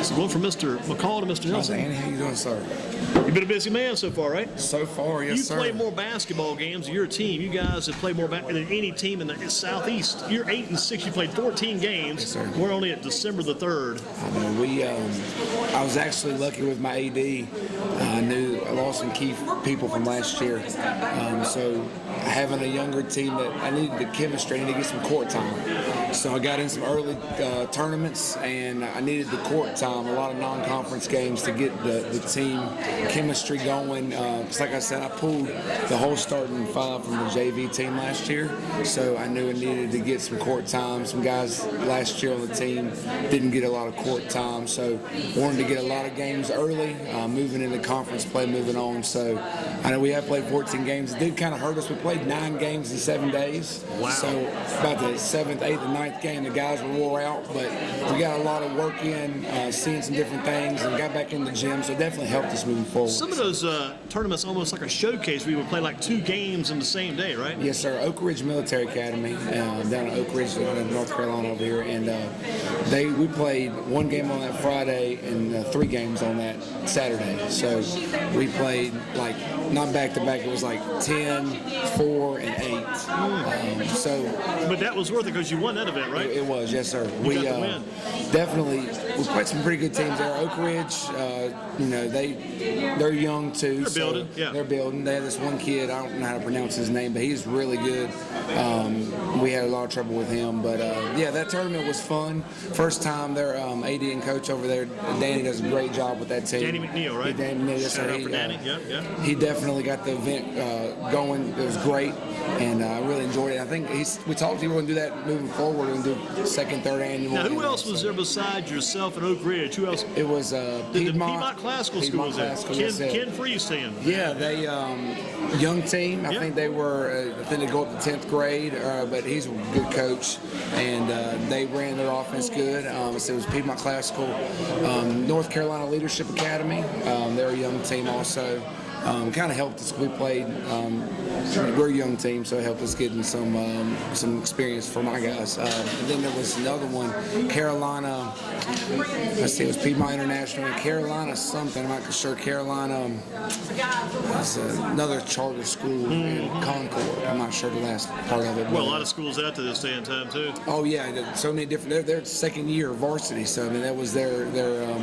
So going from Mr. McCall to Mr. Nelson. Andy, how you doing, sir? You've been a busy man so far, right? So far, yes, sir. You play more basketball games than your team. You guys have played more than any team in the Southeast. You're 8-6. You played 14 games. Yes, sir. We're only at December the 3rd. I was actually lucky with my AD. I lost some key people from last year. So having a younger team, that I needed the chemistry, I needed to get some court time. So I got in some early tournaments, and I needed the court time, a lot of non-conference games to get the team chemistry going. Because like I said, I pulled the whole starting five from the JV team last year, so I knew I needed to get some court time. Some guys last year on the team didn't get a lot of court time, so wanted to get a lot of games early, moving into conference play, moving on. So I know we have played 14 games. It did kind of hurt us. We played 9 games in 7 days. Wow. So about the 7th, 8th, and 9th game, the guys were wore out, but we got a lot of work in, seeing some different things, and got back in the gym, so it definitely helped us moving forward. Some of those tournaments almost like a showcase. We would play like 2 games in the same day, right? Yes, sir. Oak Ridge Military Academy, down at Oak Ridge, North Carolina over here, and we played 1 game on that Friday and 3 games on that Saturday. So we played like not back to back. It was like 10, 4, and 8. But that was worth it because you won that event, right? It was, yes, sir. We got the win. Definitely, we played some pretty good teams there. Oak Ridge, they're young too. They're building, yeah. They're building. They had this one kid, I don't know how to pronounce his name, but he's really good. We had a lot of trouble with him, but yeah, that tournament was fun. First time their AD and coach over there, Danny, does a great job with that team. Danny McNeil, right? Danny McNeil, yes, Shout sir. out for Danny. Yeah. He definitely got the event going. It was great, and I really enjoyed it. I think we talked to you, we're going to do that moving forward. We're going to do 2nd, 3rd annual. Now, who else was there besides yourself and Oak Ridge? Who else? It was the Piedmont Classical School was there. Ken Freestone. Yeah, they young team. I think they were. I think they go up to 10th grade, but he's a good coach, and they ran their offense good. So it was Piedmont Classical, North Carolina Leadership Academy. They're a young team also. Kind of helped us. We played. We're a young team, so it helped us getting some experience for my guys. And then there was another one, Carolina. Let's see, it was Piedmont International. Carolina something. I'm not sure. Carolina. It's another charter school in Concord. I'm not sure the last part of it. Well, a lot of schools out to this day and time too. Oh yeah, so many different. They're 2nd year varsity, so I mean that was their.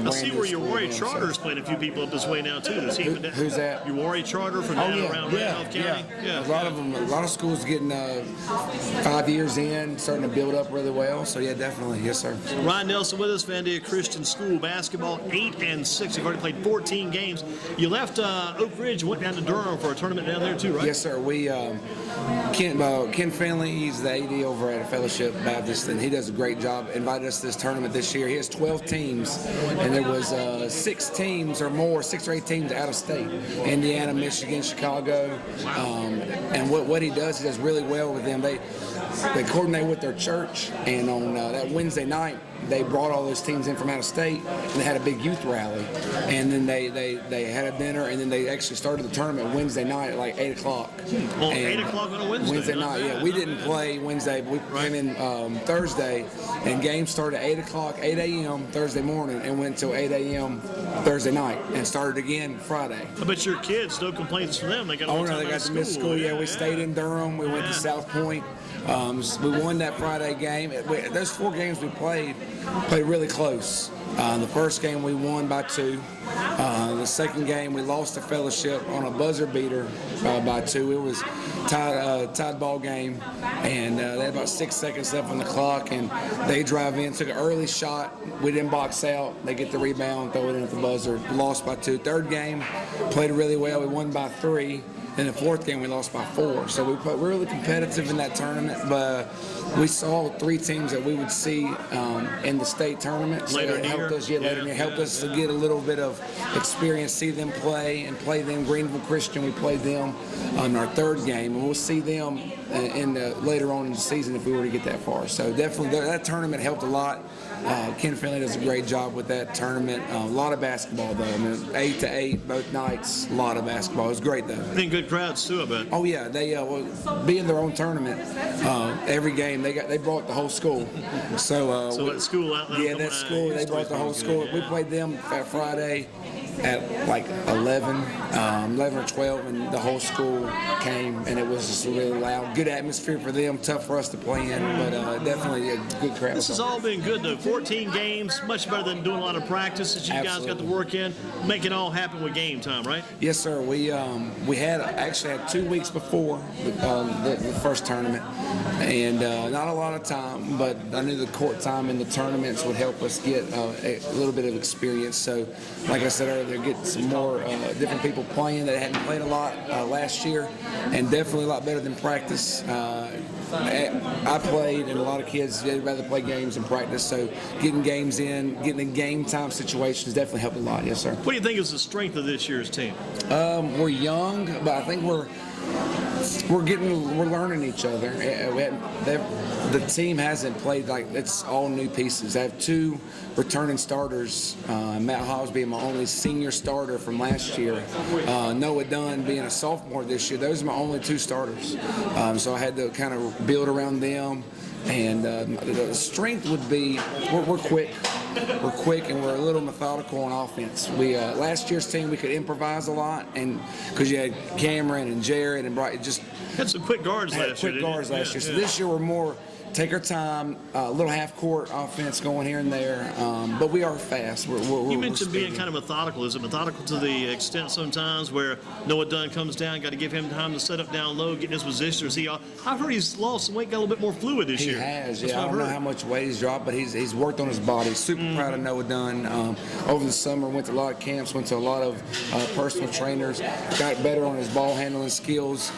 I see where your Warrior Charter's playing a few people up this way now too. Who's that? Your Warrior Charter from down around Randolph County. Yeah. A lot of schools getting 5 years in, starting to build up really well. So yeah, definitely, yes sir. Ryan Nelson with us, Vandalia Christian School basketball, 8-6. You've already played 14 games. You left Oak Ridge, went down to Durham for a tournament down there too, right? Yes sir. We Ken Finley, he's the AD over at Fellowship Baptist, and he does a great job. Invited us to this tournament this year. He has 12 teams, and there was 6 teams or more, 6 or 8 teams out of state. Indiana, Michigan, Chicago, and what he does really well with them. They coordinate with their church, and on that Wednesday night, they brought all those teams in from out of state, and they had a big youth rally, and then they had a dinner, and then they actually started the tournament Wednesday night at like 8 o'clock. Well, 8 o'clock on a Wednesday night, yeah. We didn't play Wednesday, but we came in Thursday, and games started at 8 o'clock, 8 a.m. Thursday morning, and went until 8 a.m. Thursday night, and started again Friday. I bet your kids, no complaints from them. They got they got to miss school. Yeah, we stayed in Durham. We went to South Point. We won that Friday game. Those 4 games we played really close. The first game we won by 2. The second game we lost to Fellowship on a buzzer beater by 2. It was tied ball game, and they had about 6 seconds left on the clock, and they drive in, took an early shot. We didn't box out. They get the rebound, throw it in at the buzzer. Lost by 2. Third game, played really well. We won by 3. In the 4th game, we lost by 4. So we played really competitive in that tournament, but we saw 3 teams that we would see in the state tournament. So it helped us, helped us to get a little bit of experience, see them play, and play them. Greenville Christian, we played them on our 3rd game, and we'll see them later on in the season if we were to get that far. So definitely that tournament helped a lot. Ken Finley does a great job with that tournament. A lot of basketball though. I mean, 8 to 8 both nights. A lot of basketball. It was great though. Been good good crowds too, I bet. Oh yeah, they being their own tournament. Every game they brought the whole school. So that school outlet. Yeah, that school they brought the whole school. Yeah. We played them that Friday at like 11 or 12, and the whole school came, and it was just really loud. Good atmosphere for them, tough for us to play in, but definitely a good crowd. This has all been good, though. 14 games, much better than doing a lot of practice that you guys got to work in. Make it all happen with game time, right? Yes, sir. We had 2 weeks before the first tournament, and not a lot of time, but I knew the court time in the tournaments would help us get a little bit of experience. So, like I said earlier, get some more different people playing that hadn't played a lot last year, and definitely a lot better than practice. I played, and a lot of kids they'd rather play games than practice. So getting games in, getting in game time situations definitely helped a lot. Yes, sir. What do you think is the strength of this year's team? We're young, but I think we're learning each other. The team hasn't played like it's all new pieces. I have 2 returning starters. Matt Hobbs being my only senior starter from last year. Noah Dunn being a sophomore this year. Those are my only 2 starters. So I had to kind of build around them. And the strength would be we're quick. We're quick and we're a little methodical on offense. We last year's team we could improvise a lot, and because you had Cameron and Jared and Bright, just had some quick guards last year. So this year we're more take our time, a little half-court offense going here and there, but we are fast. You mentioned being kind of methodical. Is it methodical to the extent sometimes where Noah Dunn comes down, got to give him time to set up down low, get in his position? Or is he? I've heard he's lost some weight, got a little bit more fluid this year. He has, yeah. I don't know how much weight he's dropped, but he's worked on his body. Super proud of Noah Dunn. Over the summer, went to a lot of camps, went to a lot of personal trainers, got better on his ball handling skills.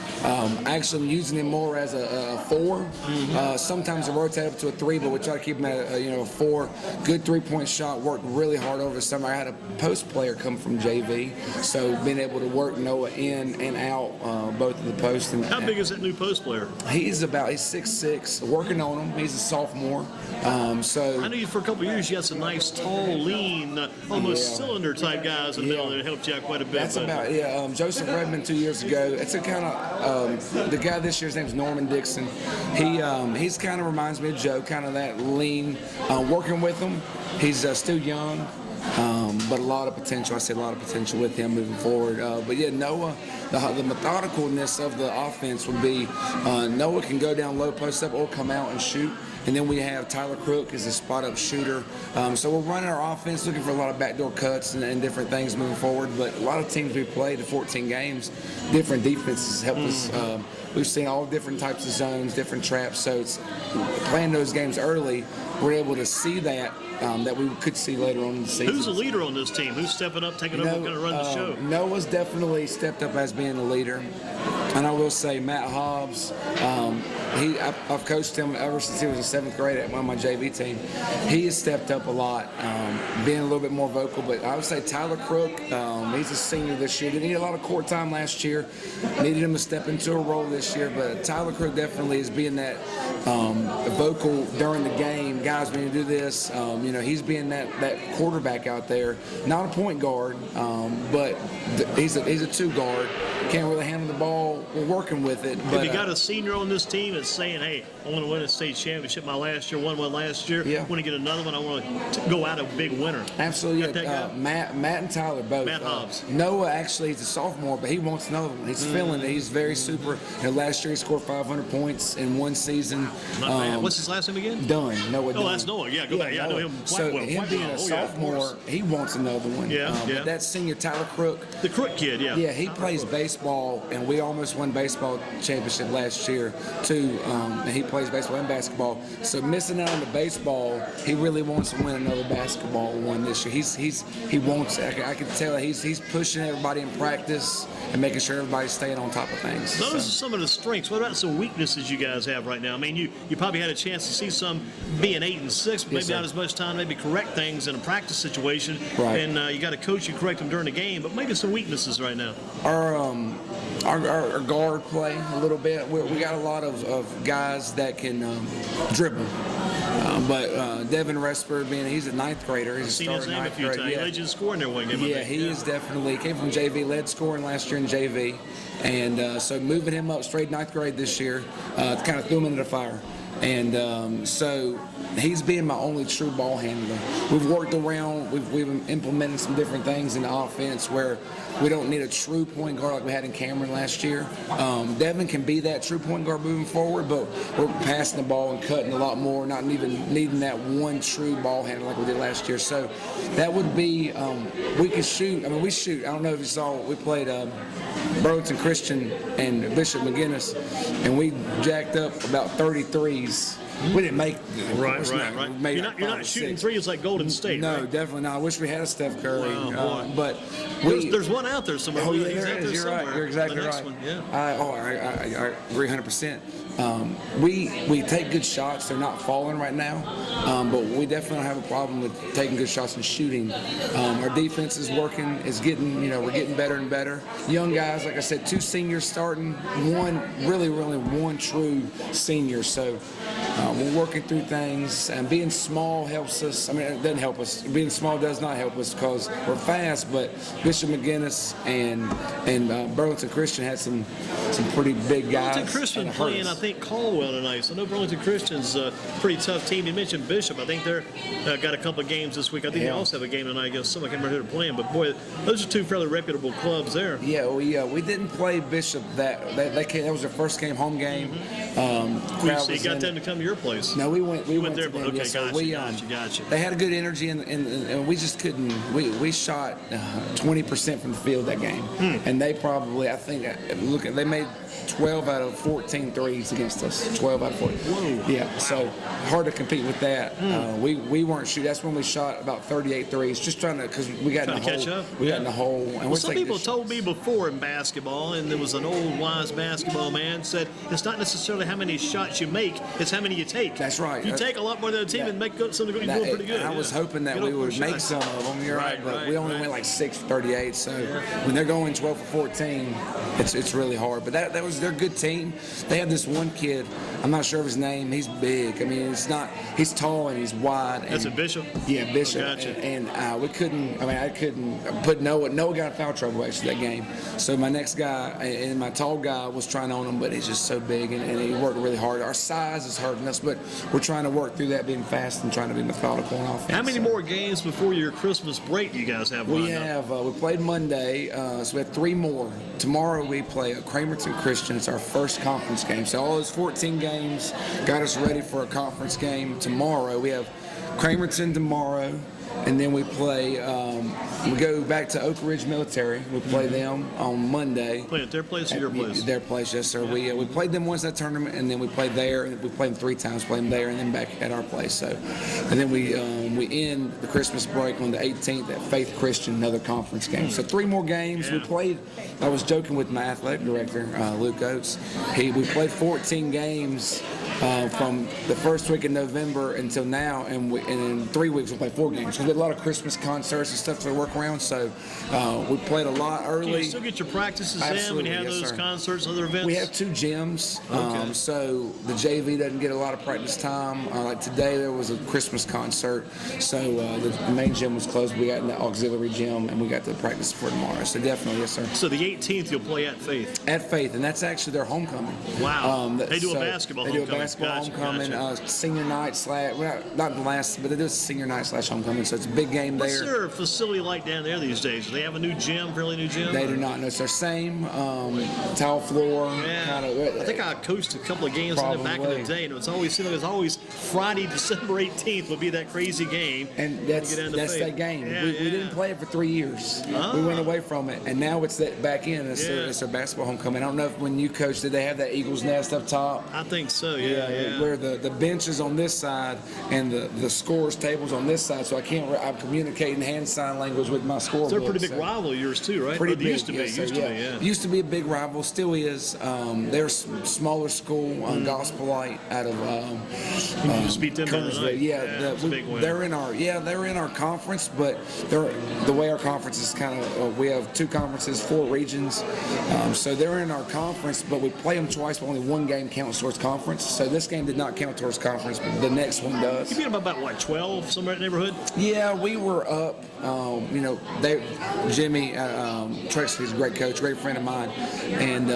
Actually, I'm using him more as a 4. Sometimes I rotate up to a 3, but we try to keep him at a 4. Good 3-point shot. Worked really hard over the summer. I had a post player come from JV, so being able to work Noah in and out both of the posts. And how big is that new post player? He's 6'6", working on him. He's a sophomore. So I know you for a couple of years you had some nice, tall, lean, almost cylinder type guys in the middle that helped you out quite a bit. That's Joseph Redmond 2 years ago. It's a kind of the guy this year's name's Norman Dixon. He's kind of reminds me of Joe, kind of that lean. Working with him, he's still young. But a lot of potential. I see a lot of potential with him moving forward. But yeah, Noah, the methodicalness of the offense would be Noah can go down low, post up, or come out and shoot. And then we have Tyler Crook as a spot-up shooter. So we're running our offense, looking for a lot of backdoor cuts and different things moving forward. But a lot of teams we've played in 14 games, different defenses help us. We've seen all different types of zones, different traps. So it's playing those games early, we're able to see that we could see later on in the season. Who's the leader on this team? Who's stepping up, taking over, going to run the show? Noah's definitely stepped up as being the leader. And I will say Matt Hobbs, I've coached him ever since he was in 7th grade at one of my JV team. He has stepped up a lot, being a little bit more vocal. But I would say Tyler Crook, he's a senior this year. Didn't need a lot of court time last year. Needed him to step into a role this year. But Tyler Crook definitely is being that vocal during the game. Guys, we need to do this. He's being that quarterback out there. Not a point guard, but he's a 2 guard. Can't really handle the ball. We're working with it. But if you got a senior on this team that's saying, hey, I want to win a state championship my last year, won one last year, I want to get another one, I want to go out a big winner. Absolutely. Matt and Tyler both. Matt Hobbs. Noah actually is a sophomore, but he wants another one. He's feeling it. He's very super. Last year he scored 500 points in one season. Not bad. What's his last name again? Dunn. Noah Dunn. Oh, that's Noah. Yeah, go back. Yeah, I know him quite well. Him being a sophomore, he wants another one. But that senior Tyler Crook. The Crook kid, yeah. Yeah, he plays baseball, and we almost won baseball championship last year too. And he plays baseball and basketball. So missing out on the baseball, he really wants to win another basketball one this year. He wants. I can tell he's pushing everybody in practice and making sure everybody's staying on top of things. Those are some of the strengths. What about some weaknesses you guys have right now? I mean, you probably had a chance to see some being 8-6, but maybe not as much time, maybe correct things in a practice situation. Right. And you got a coach you correct them during the game, but maybe some weaknesses right now. Our guard play a little bit. We got a lot of guys that can dribble. But Devin Resper, he's a 9th grader. He's I've a seen his starting name a 9th few grade. times. He led you in scoring there one game. I Yeah, think. he is definitely came from JV, led scoring last year in JV, and so moving him up straight 9th grade this year, kind of threw him into the fire. And so he's being my only true ball handler. We've worked around, we've implemented some different things in the offense where we don't need a true point guard like we had in Cameron last year. Devin can be that true point guard moving forward, but we're passing the ball and cutting a lot more, not even needing that one true ball handler like we did last year. So that would be, we can shoot. I mean, we shoot. I don't know if you saw, we played Burlington Christian and Bishop McGinnis, and we jacked up about 33s. We didn't make Right. We made You're not shooting threes like Golden State. No, right? definitely not. I wish we had a Steph Curry. Wow, boy. But There's one out there somewhere. Oh, yeah, He's there out is. there You're right. somewhere. You're exactly the next right. One, yeah. I agree 100%. We take good shots. They're not falling right now, but we definitely don't have a problem with taking good shots and shooting. Our defense is working. Is getting, we're getting better and better. Young guys, like I said, 2 seniors starting, really one true senior. So we're working through things, and being small helps us. I mean, it doesn't help us. Being small does not help us because we're fast. But Bishop McGinnis and Burlington Christian had some pretty big guys. Burlington Christian playing, I think, Caldwell tonight. So I know Burlington Christian's a pretty tough team. You mentioned Bishop. I think they're got a couple of games this week. I think they also have a game tonight against some. I can't remember who they're playing. But boy, those are 2 fairly reputable clubs there. Yeah, we didn't play Bishop. That was their first game, home game. So you got them to come to your place. No, we went there. to them. Okay, Yeah, so gotcha. They had a good energy, and we just couldn't. We shot 20% from the field that game, and they probably, I think, they made 12 out of 14 threes against us. 12 out of 14. Whoa. Yeah, wow. So hard to compete with that. We weren't shooting. That's when we shot about 38 threes, just trying to, because we got in the hole. Catch up. We got in the hole. And well, some people told me before in basketball, and there was an old wise basketball man said it's not necessarily how many shots you make, it's how many you take. That's right. You take a lot more than a team and make something you're doing pretty good. I was hoping that we would make some of them. You're right, but we only went like 6 for 38. So when they're going 12 for 14, it's really hard. But that was their good team. They had this one kid. I'm not sure of his name. He's big. I mean, he's tall and he's wide. That's a Bishop? Yeah, Bishop. Oh, gotcha. And we couldn't, I couldn't put Noah got in foul trouble actually that game. So my next guy and my tall guy was trying to own him, but he's just so big and he worked really hard. Our size is hurting us, but we're trying to work through that, being fast and trying to be methodical on offense. How many more games before your Christmas break do you guys have lined up? We played Monday, so we have 3 more. Tomorrow we play Cramerton Christian. It's our first conference game. So all those 14 games got us ready for a conference game. Tomorrow we have Cramerton tomorrow, and then we play. We go back to Oak Ridge Military. We play them on Monday. Play at their place or your place? Their place, yes, sir. We played them once that tournament, and then we played there. And we played them 3 times. Played them there, and then back at our place. So, and then we end the Christmas break on the 18th at Faith Christian, another conference game. So 3 more games. Yeah. We played. I was joking with my athletic director, Luke Oates. We played 14 games. From the first week in November until now, and in 3 weeks we'll play 4 games. Because we had a lot of Christmas concerts and stuff to work around, so we played a lot early. Can you still get your practices in when you have those concerts, other events? We have 2 gyms, Okay. so the JV doesn't get a lot of practice time. Like today there was a Christmas concert, so the main gym was closed. We got in the auxiliary gym, and we got to practice for tomorrow. So definitely, yes, sir. So the 18th you'll play at Faith? At Faith, and that's actually their homecoming. Wow. They do a basketball homecoming. Homecoming, Gotcha. Senior night not the last, but they do a senior night / homecoming, so it's a big game there. What's their facility like down there these days? Do they have a new gym, fairly new gym? They do not. No, it's their same tile floor. Yeah. I think I coached a couple of games in there back in the day, and it was always Friday, December 18th would be that crazy game. And that's that game. Yeah, we didn't play it for 3 years. We went away from it, and now it's that back in. It's their basketball homecoming. I don't know if when you coached, did they have that Eagles nest up top? I think so, yeah. Where the bench is on this side and the scores tables on this side, so I'm communicating hand sign language with my scoreboard. They're a pretty big rival of yours too, right? Pretty big. Used to be. Used to be a big rival, still is. They're a smaller school, Gospelite out of just beat them Kernersville. That's a big win. They're in our conference, but the way our conference is kind of we have 2 conferences, 4 regions, so they're in our conference, but we play them twice, but only 1 game counts towards conference. So So this game did not count towards conference, but the next one does. You beat them about what, 12, somewhere in that neighborhood? Yeah, we were up. Jimmy Trexler's a great coach, great friend of mine, and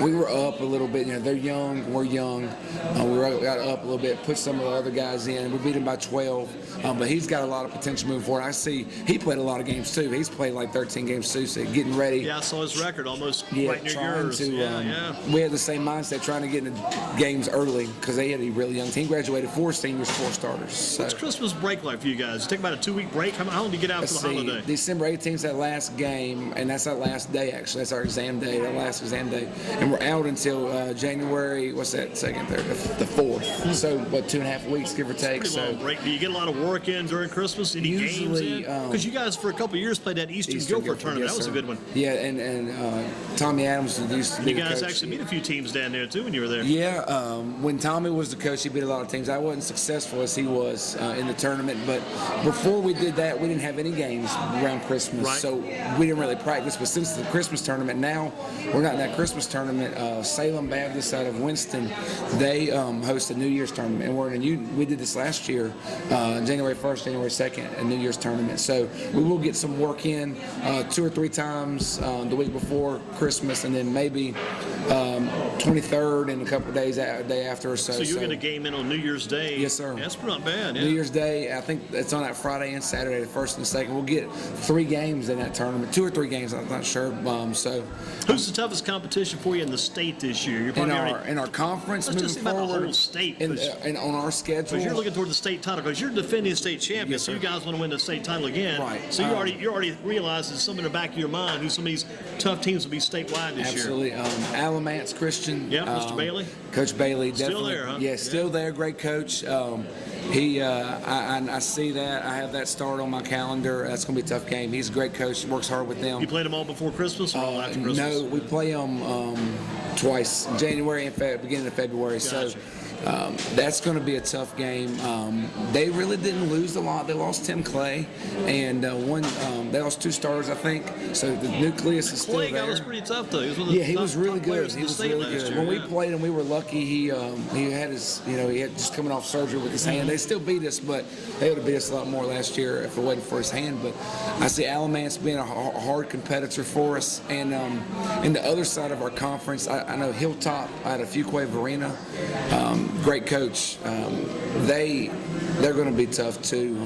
we were up a little bit. They're young, we're young. We got up a little bit, put some of the other guys in. We beat him by 12, but he's got a lot of potential moving forward. I see he played a lot of games too. He's played like 13 games too, so getting ready. Yeah, I saw his record almost right near yours. We had the same mindset, trying to get into games early because they had a really young team. Graduated 4 seniors, 4 starters. So. What's Christmas break like for you guys? Take about a 2-week break. How long do you get out for the holiday? December 18th is that last game, and that's our last day actually. That's our exam day, our last exam day. And we're out until January, what's that, second, third, the 4th. So, 2.5 weeks, give or take. Pretty long break. Do you get a lot of work in during Christmas? Any games in? Because you guys, for a couple of years, played that Eastern Guilford tournament. Yes, that was sir. a good one. Yeah, and Tommy Adams used to be the coach. You guys actually beat a few teams down there, too, when you were there. Yeah, when Tommy was the coach, he beat a lot of teams. I wasn't successful as he was in the tournament, but before we did that, we didn't have any games around Christmas, so we didn't really practice. But since the Christmas tournament, now we're not in that Christmas tournament. Salem Baptist out of Winston, they host a New Year's tournament, and we did this last year, January 1st, January 2nd, a New Year's tournament. So we will get some work in 2 or 3 times the week before Christmas, and then maybe 23rd and a couple of days the day after or so. So you'll get a game in on New Year's Day. Yes, sir. Yeah, that's not bad. Yeah. New Year's Day, I think it's on that Friday and Saturday, the 1st and the 2nd. We'll get 3 games in that tournament, 2 or 3 games, I'm not sure. Who's the toughest competition for you in the state this year? You're in our conference, let's just moving think forward, about the whole state. and on our schedule. Because you're looking toward the state title, because you're defending state champion, Yes, so sir. you guys want to win the state title again. Right. So you're already realizing something in the back of your mind who some of these tough teams will be statewide this Absolutely. year. Alamance Christian. Yeah, Mr. Bailey. Coach Bailey, Still definitely. there, huh? Yeah, still there. Great coach. I see that. I have that start on my calendar. That's going to be a tough game. He's a great coach. Works hard with them. You played them all before Christmas or all after Christmas? No, we play them twice, January and beginning of February. Gotcha. So that's going to be a tough game. They really didn't lose a lot. They lost Tim Clay, and they lost 2 starters, I think. So the nucleus is still there. Clay was pretty tough though. He was one of the he was really good. Players He in the was state really last good. year, When we played him, we were lucky. He had his, he had just coming off surgery with his hand. They still beat us, but they would have beat us a lot more last year if it wasn't for his hand. But I see Alamance being a hard competitor for us. And in the other side of our conference, I know Hilltop out of Fuquay Varina, great coach. They're going to be tough too.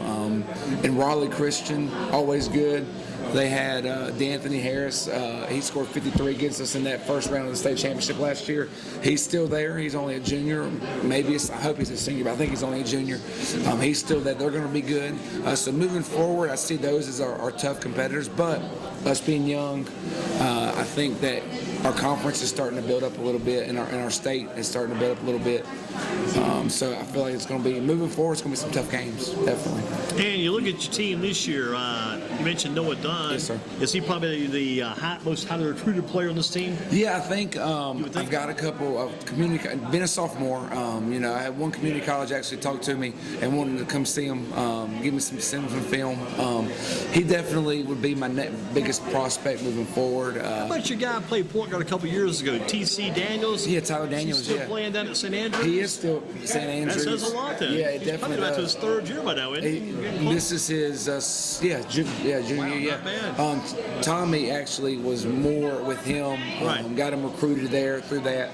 And Raleigh Christian, always good. They had D'Anthony Harris. He scored 53 against us in that first round of the state championship last year. He's still there. He's only a junior. I hope he's a senior, but I think he's only a junior. He's still there. They're going to be good. So moving forward, I see those as our tough competitors. But us being young, I think that our conference is starting to build up a little bit, and our state is starting to build up a little bit. So I feel like it's going to be, moving forward, it's going to be some tough games, definitely. And you look at your team this year, you mentioned Noah Dunn. Yes, sir. Is he probably the most highly recruited player on this team? Yeah, I think I've got a couple of being a sophomore, I had one community college actually talk to me and wanted to come see him, send him some film. He definitely would be my biggest prospect moving forward. How about your guy played point guard a couple years ago, T.C. Daniels? Yeah, Tyler Daniels, Is he still playing down at St. Andrews? He is still at St. Andrews. That says a lot then. Yeah, it He's definitely probably about to does. his 3rd year by now, isn't he? This is his, junior year. Not bad. Tommy actually was more with him. Right. Got him recruited there through that.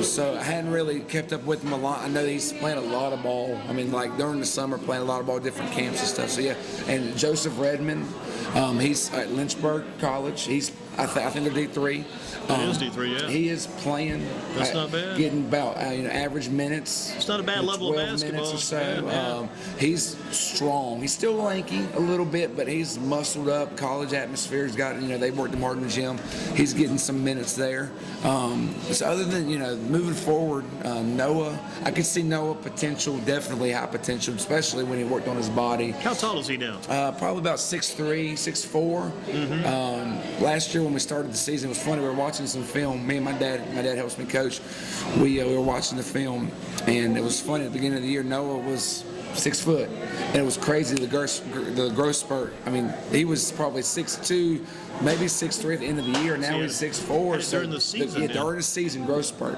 So I hadn't really kept up with him a lot. I know he's playing a lot of ball. I mean, like during the summer, playing a lot of ball, different camps and stuff. So yeah, and Joseph Redmond, he's at Lynchburg College. I think they're D3. It is D3, yeah. He is playing. That's not bad. Getting about average minutes. It's not a bad level of 12 basketball. minutes or so. Yeah. He's strong. He's still lanky a little bit, but he's muscled up. College atmosphere. He's got, they worked him hard in the gym. He's getting some minutes there. So other than, moving forward, Noah, I could see Noah potential, definitely high potential, especially when he worked on his body. How tall is he now? Probably about 6'3", 6'4". Last year when we started the season, it was funny. We were watching some film. Me and my dad helps me coach. We were watching the film, and it was funny at the beginning of the year. Noah was 6 foot, and it was crazy. The growth spurt. I mean, he was probably 6'2", maybe 6'3" at the end of the year. Now he's 6'4". During the season, during the season, growth spurt.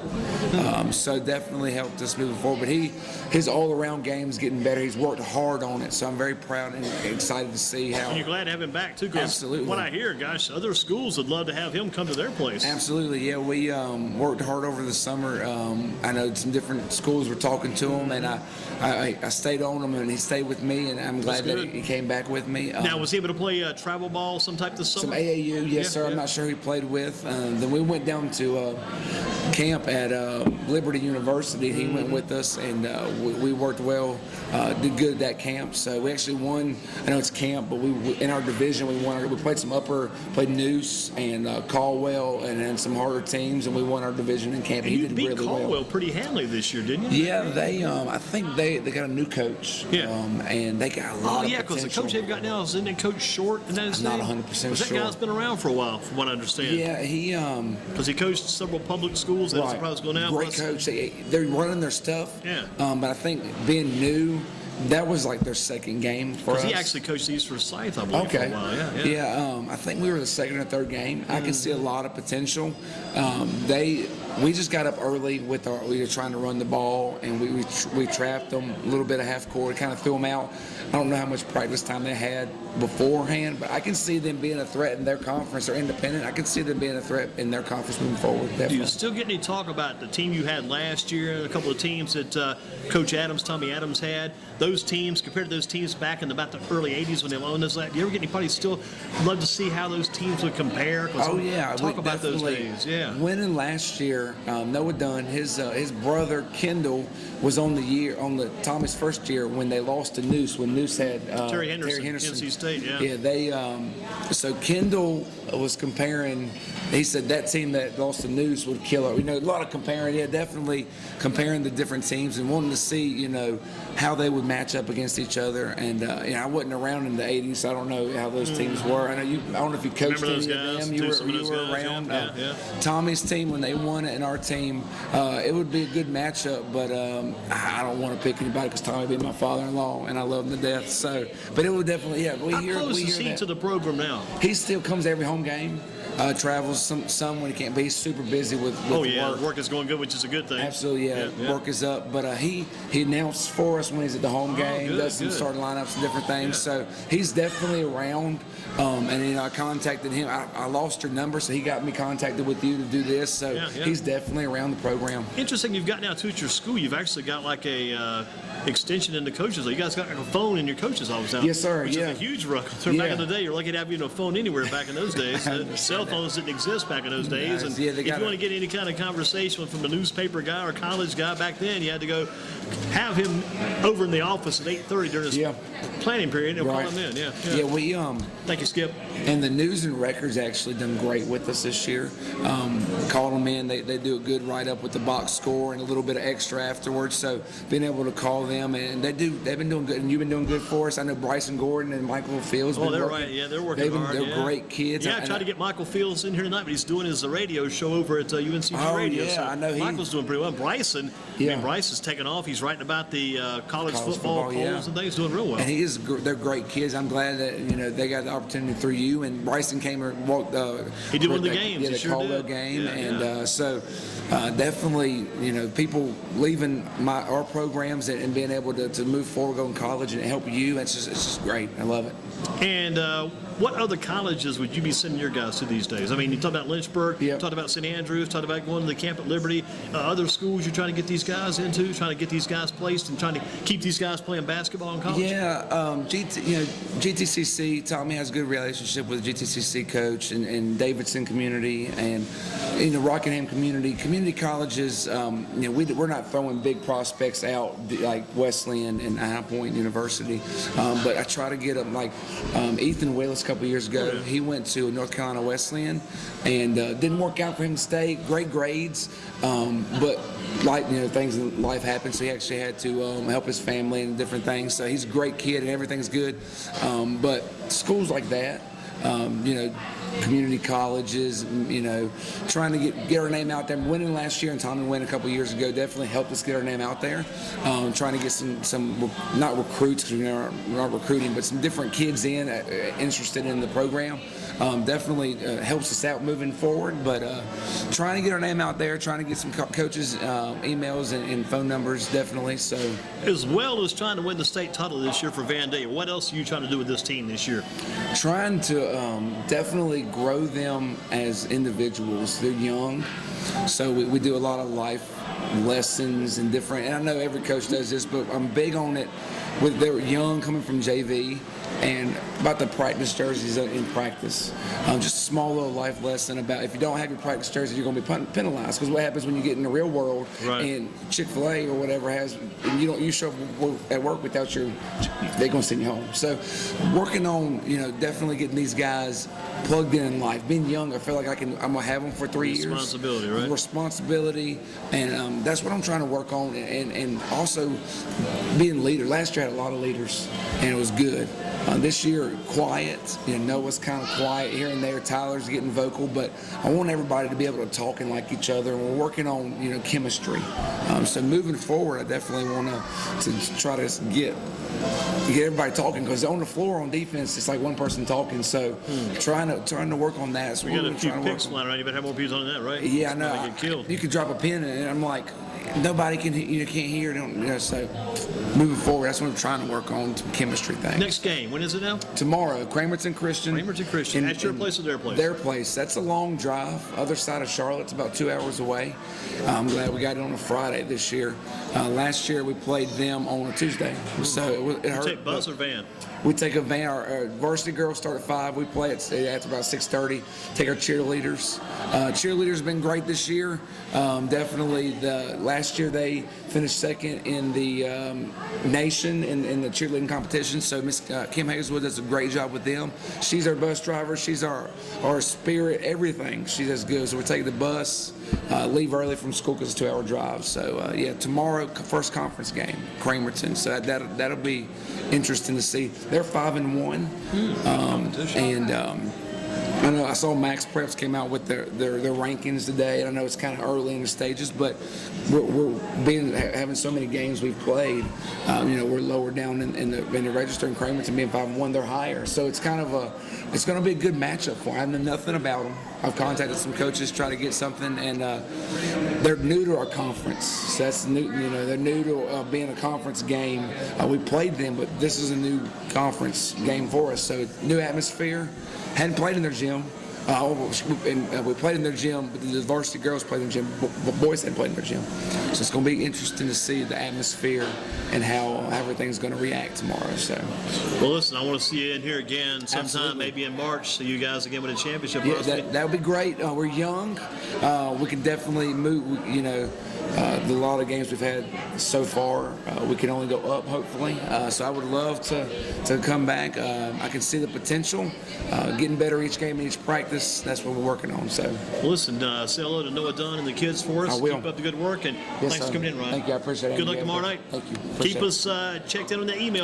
So definitely helped us moving forward. But his all-around game is getting better. He's worked hard on it, so I'm very proud and excited to see how. And you're glad to have him back too, because Absolutely. what I hear, gosh, other schools would love to have him come to their place. Absolutely, yeah. We worked hard over the summer. I know some different schools were talking to him, and I stayed on him, and he stayed with me, and I'm glad that he came back with me. Now, was he able to play travel ball some type this summer? Some AAU, yes, sir. I'm not sure who he played with. Then we went down to camp at Liberty University. He went with us, and we worked well, did good at that camp. So we actually won. I know it's camp, but we in our division we won. We played played Noose and Caldwell, and then some harder teams, and we won our division in camp. And he you did beat really Caldwell well. Pretty handily this year, didn't you? Yeah, they. I think they got a new coach. Yeah. And they got a lot of because the potential. coach they've got now isn't it Coach Short? And that his I'm not name? 100% That sure. guy's been around for a while, from what I understand. Yeah, he. Because he coached several public schools. That's Right. probably going now. Great coach. They're running their stuff. Yeah. But I think being new, that was like their second game for us. He actually coached East Forsyth, I believe, for a while. Yeah. I think we were the second or third game. I can see a lot of potential. We just got up early we were trying to run the ball, and we trapped them a little bit of half court, kind of threw them out. I don't know how much practice time they had beforehand, but I can see them being a threat in their conference. They're independent. I can see them being a threat in their conference moving forward. Definitely. Do you still get any talk about the team you had last year and a couple of teams that Coach Tommy Adams had? Those teams, compared to those teams back in about the early 80s when they won those, do you ever get anybody still love to see how those teams would compare? Oh, yeah. Talk about those days. Yeah. Winning last year, Noah Dunn, his brother Kendall was on Tommy's first year when they lost to Noose, when Noose had Terry Henderson, NC State, yeah. Yeah, so Kendall was comparing, he said that team that lost to Noose would kill her. A lot of comparing, definitely comparing the different teams and wanting to see, how they would match up against each other. And, I wasn't around in the 80s, so I don't know how those teams were. I don't know if you coached any of them. You were around. Yeah. Tommy's team, when they won it, and our team, it would be a good matchup, but I don't want to pick anybody because Tommy being my father-in-law, and I love him to death. So, but it would definitely, How close is he to the program now? He still comes every home game. Travels some when he can't, but he's super busy with work is going good, which is a good thing. Absolutely, yeah. Work is up, but he announced for us when he's at the home game, does some starting lineups and different things. So he's definitely around. And I contacted him. I lost your number, so he got me contacted with you to do this. So he's definitely around the program. Interesting. You've got now too at your school. You've actually got like a extension in the coaches. You guys got like a phone in your coaches' office now. Yes, sir. Which is a huge ruck. So back in the day, you're lucky to have a phone anywhere back in those days. Cell phones didn't exist back in those days. And if you want to get any kind of conversation from a newspaper guy or college guy back then, you had to go have him over in the office at 8:30 during his planning period. And call him in. Yeah, we Thank you, Skip. And the News and Records actually done great with us this year. Called them in. They do a good write-up with the box score and a little bit of extra afterwards. So being able to call them, and they've been doing good. And you've been doing good for us. I know Bryson Gordon and Michael Fields. Oh, they're right. Yeah, they're working hard. They're great kids. Yeah, I tried to get Michael Fields in here tonight, but he's doing his radio show over at UNCG Radio. Yeah, so I know Michael's doing pretty well. Bryson, Bryce is taking off. He's writing about the college football polls and things. Doing real well. And they're great kids. I'm glad that they got the opportunity through you. And Bryson came and walked. He did one of the games. The Caldwell game, so definitely, people leaving our programs and being able to move forward, go in college, and help you. It's just great. I love it. And what other colleges would you be sending your guys to these days? I mean, you talked about Lynchburg, you talked about St. Andrews, talked about going to the camp at Liberty. Other schools you're trying to get these guys into, trying to get these guys placed, and trying to keep these guys playing basketball in college? Yeah, GTCC. Tommy has a good relationship with the GTCC coach and Davidson community and Rockingham community. Community colleges. We're not throwing big prospects out like Wesleyan and High Point University, but I try to get them like Ethan Willis a couple years ago. He went to North Carolina Wesleyan and didn't work out for him to stay. Great grades, but things in life happen, so he actually had to help his family and different things. So he's a great kid and everything's good. But schools like that, community colleges, trying to get our name out there. Winning last year and Tommy win a couple years ago definitely helped us get our name out there. Trying to get some not recruits, because we're not recruiting, but some different kids interested in the program. Definitely helps us out moving forward, but trying to get our name out there, trying to get some coaches' emails and phone numbers, definitely. So, as well as trying to win the state title this year for Vandalia, what else are you trying to do with this team this year? Trying to definitely grow them as individuals. They're young, so we do a lot of life lessons and different. And I know every coach does this, but I'm big on it. They're young, coming from JV, and about the practice jerseys in practice. Just a small little life lesson about if you don't have your practice jersey, you're going to be penalized. Because what happens when you get in the real world and Chick-fil-A or whatever has, and you show up at work without your, they're going to send you home. So working on, definitely getting these guys plugged in life. Being young, I feel like I'm going to have them for 3 years. Responsibility, right? Responsibility, and that's what I'm trying to work on, and also being leader. Last year I had a lot of leaders, and it was good. This year, quiet. Noah's kind of quiet here and there. Tyler's getting vocal, but I want everybody to be able to talk and like each other. And we're working on, chemistry. So moving forward, I definitely want to try to get everybody talking, because on the floor on defense, it's like one person talking. So trying to work on that. So we got a few picks flying around. You better have more views on that, right? Yeah, I know. Get killed. You could drop a pin, and I'm like, nobody can can't hear. So moving forward, that's what I'm trying to work on, some chemistry things. Next game, when is it now? Tomorrow, Cramerton Christian. At your place or their place? Their place. That's a long drive. Other side of Charlotte. It's about 2 hours away. I'm glad we got it on a Friday this year. Last year we played them on a Tuesday, so it hurt. You take bus or van? We take a van. Our varsity girls start at 5. We play at about 6:30. Take our cheerleaders. Cheerleaders have been great this year. Definitely, last year they finished second in the nation in the cheerleading competition. So Miss Kim Hazelwood does a great job with them. She's our bus driver. She's our spirit, everything. She does good. So we're taking the bus. Leave early from school because it's a 2-hour drive. So tomorrow, first conference game, Cramerton. So that'll be interesting to see. They're 5-1, I know I saw Max Preps came out with their rankings today, and I know it's kind of early in the stages, but we're having so many games we've played. We're lower down in the register in Cramerton, being 5-1, they're higher. So it's kind of it's going to be a good matchup for them. I know nothing about them. I've contacted some coaches, try to get something, and they're new to our conference. So that's new. They're new to being a conference game. We played them, but this is a new conference game for us. So new atmosphere. Hadn't played in their gym. We played in their gym, but the varsity girls played in their gym. But boys hadn't played in their gym. So it's going to be interesting to see the atmosphere and how everything's going to react tomorrow. So, well, listen, I want to see you in here again sometime, absolutely, maybe in March, so you guys again with a championship. Yeah, that would be great. We're young. We can definitely move. The lot of games we've had so far, we can only go up, hopefully. So I would love to come back. I can see the potential, getting better each game and each practice. That's what we're working on. So, well, listen, say hello to Noah Dunn and the kids for us. I will. Keep up the good work, and thanks for coming in, Ryan. Thank you. I appreciate it. Good luck tomorrow night. Thank you. Keep us checked in on the email.